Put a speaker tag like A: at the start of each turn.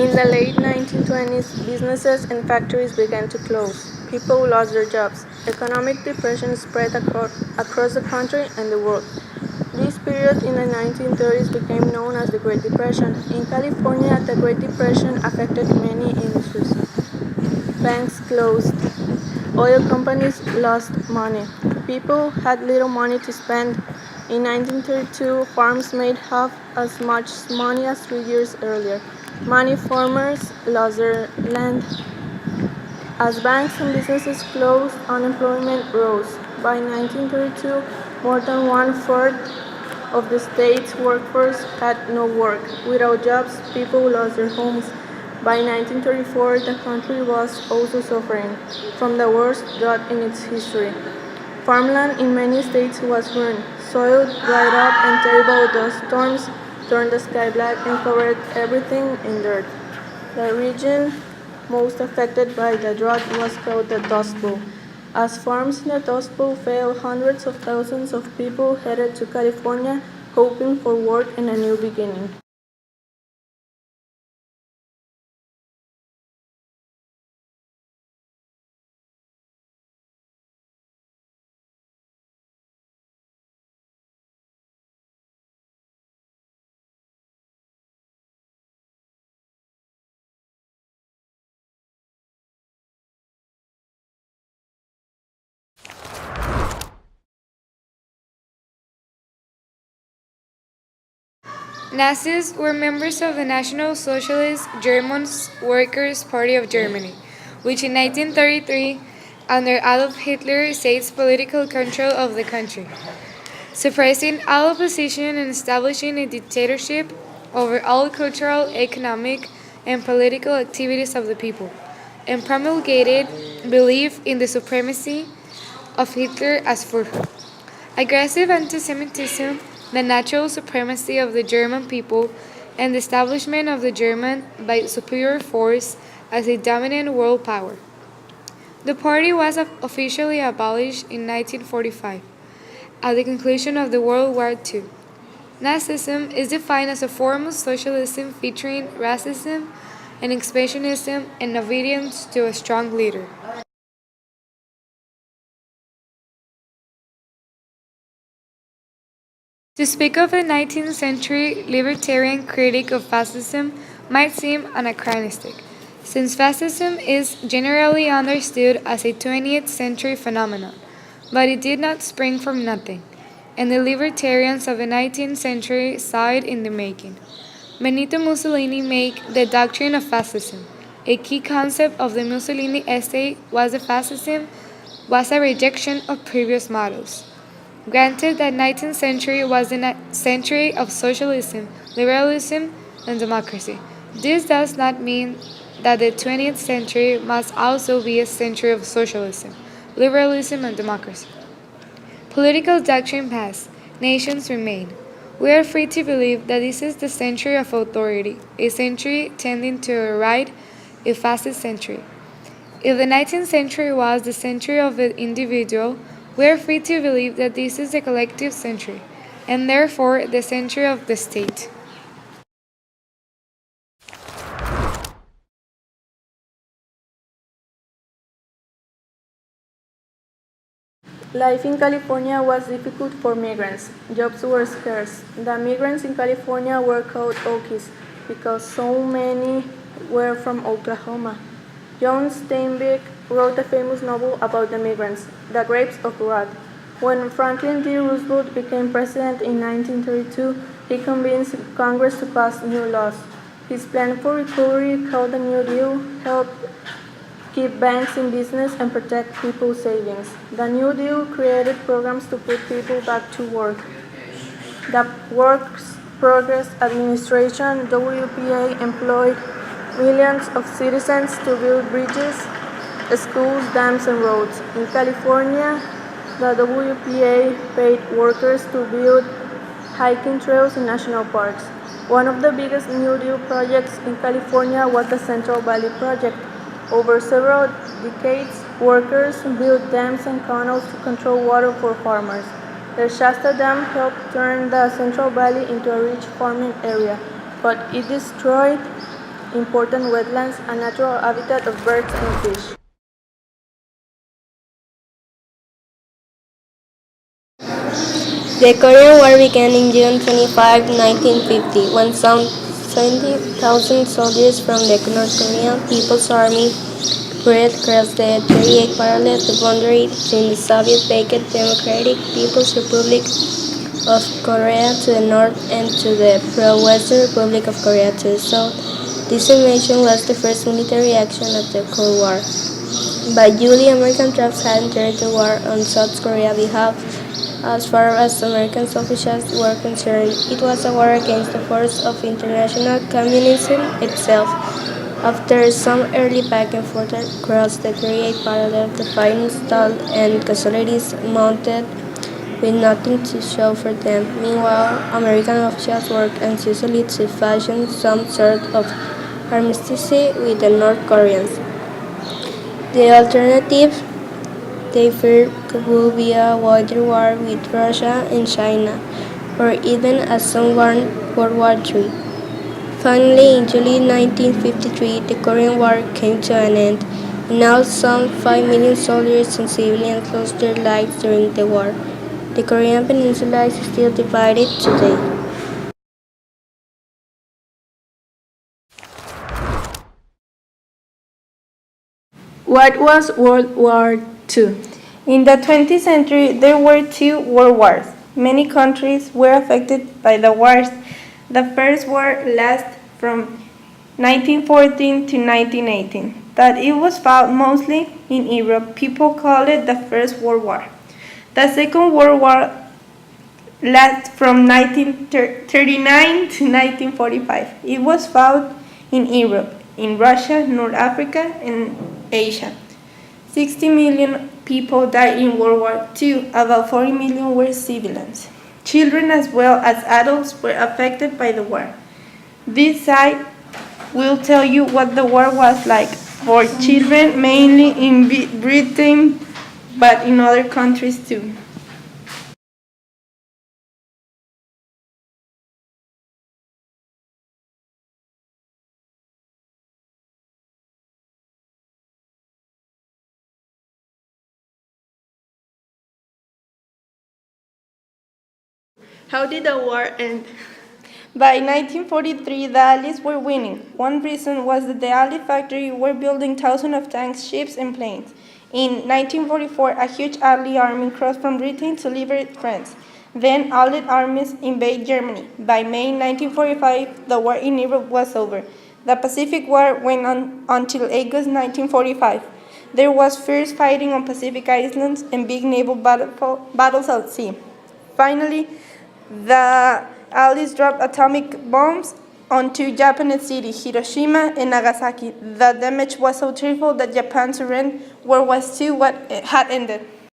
A: In the late 1920s, businesses and factories began to close. People lost their jobs. Economic depression spread across the country and the world. This period in the 1930s became known as the Great Depression. In California, the Great Depression affected many industries. Banks closed. Oil companies lost money. People had little money to spend. In 1932, farms made half as much money as 3 years earlier. Many farmers lost their land. As banks and businesses closed, unemployment rose. By 1932, more than one-fourth of the state's workforce had no work. Without jobs, people lost their homes. By 1934, the country was also suffering from the worst drought in its history. Farmland in many states was ruined. Soil dried up and terrible dust storms turned the sky black and covered everything in dirt. The region most affected by the drought was called the Dust Bowl. As farms in the Dust Bowl failed, hundreds of thousands of people headed to California hoping for work and a new beginning.
B: Nazis were members of the National Socialist German Workers' Party of Germany, which in 1933, under Adolf Hitler, seized political control of the country, suppressing all opposition and establishing a dictatorship over all cultural, economic, and political activities of the people, and promulgated belief in the supremacy of Hitler as Führer. Aggressive anti-Semitism, the natural supremacy of the German people, and the establishment of the German by superior force as a dominant world power. The party was officially abolished in 1945, at the conclusion of the World War II. Nazism is defined as a form of socialism featuring racism and expansionism and obedience to a strong leader. To speak of the 19th century libertarian critic of fascism might seem anachronistic, since fascism is generally understood as a 20th century phenomenon, but it did not spring from nothing, and the libertarians of the 19th century saw it in the making. Benito Mussolini made the doctrine of fascism. A key concept of the Mussolini essay was that fascism was a rejection of previous models. Granted that 19th century was the century of socialism, liberalism, and democracy. This does not mean that the 20th century must also be a century of socialism, liberalism, and democracy. Political doctrine passed, nations remain. We are free to believe that this is the century of authority, a century tending to a right, a fascist century. If the 19th century was the century of the individual, we are free to believe that this is the collective century, and therefore the century of the state.
A: Life in California was difficult for migrants. Jobs were scarce. The migrants in California were called Okies because so many were from Oklahoma. John Steinbeck wrote a famous novel about the migrants, The Grapes of Wrath. When Franklin D. Roosevelt became president in 1932, he convinced Congress to pass new laws. His plan for recovery, called the New Deal, helped keep banks in business and protect people's savings. The New Deal created programs to put people back to work. The Works Progress Administration, WPA, employed millions of citizens to build bridges, schools, dams, and roads. In California, the WPA paid workers to build hiking trails in national parks. One of the biggest New Deal projects in California was the Central Valley Project. Over several decades, workers built dams and canals to control water for farmers. The Shasta Dam helped turn the Central Valley into a rich farming area, but it destroyed important wetlands, and natural habitat of birds and fish.
C: The Korean War began in June 25, 1950, when some 70,000 soldiers from the North Korean People's Army spread across the 38th parallel, the boundary between the Soviet-backed Democratic People's Republic of Korea to the north and to the pro-Western Republic of Korea to the south. This invasion was the first military action of the Cold War. By July, American troops had entered the war on South Korea's behalf. As far as American officials were concerned, it was a war against the force of international communism itself. After some early back and forth across the 38th parallel, the fighting stalled and casualties mounted with nothing to show for them. Meanwhile, American officials worked anxiously to fashion some sort of armistice with the North Koreans. The alternative, they feared, would be a wider war with Russia and China, or even a some warned World War III. Finally, in July 1953, the Korean War came to an end. Now, some 5 million soldiers and civilians lost their lives during the war. The Korean Peninsula is still divided today.
A: What was World War II?
D: In the 20th century, there were two world wars. Many countries were affected by the wars. The first war lasted from 1914 to 1918. That it was fought mostly in Europe. People call it the First World War. The Second World War lasted from 1939 to 1945. It was fought in Europe, in Russia, North Africa, and Asia. 60 million people died in World War II. About 40 million were civilians. Children as well as adults were affected by the war. This side will tell you what the war was like for children, mainly in Britain, but in other countries too.
A: How did the war end?
D: By 1943, the Allies were winning. One reason was that the Allied factories were building thousands of tanks, ships, and planes. In 1944, a huge Allied army crossed from Britain to liberate France. Then Allied armies invaded Germany. By May 1945, the war in Europe was over. The Pacific War went on until August 1945. There was fierce fighting on Pacific Islands and big naval battles at sea. Finally, the Allies dropped atomic bombs on two Japanese cities, Hiroshima and Nagasaki. The damage was so terrible that Japan surrendered. World War II had ended.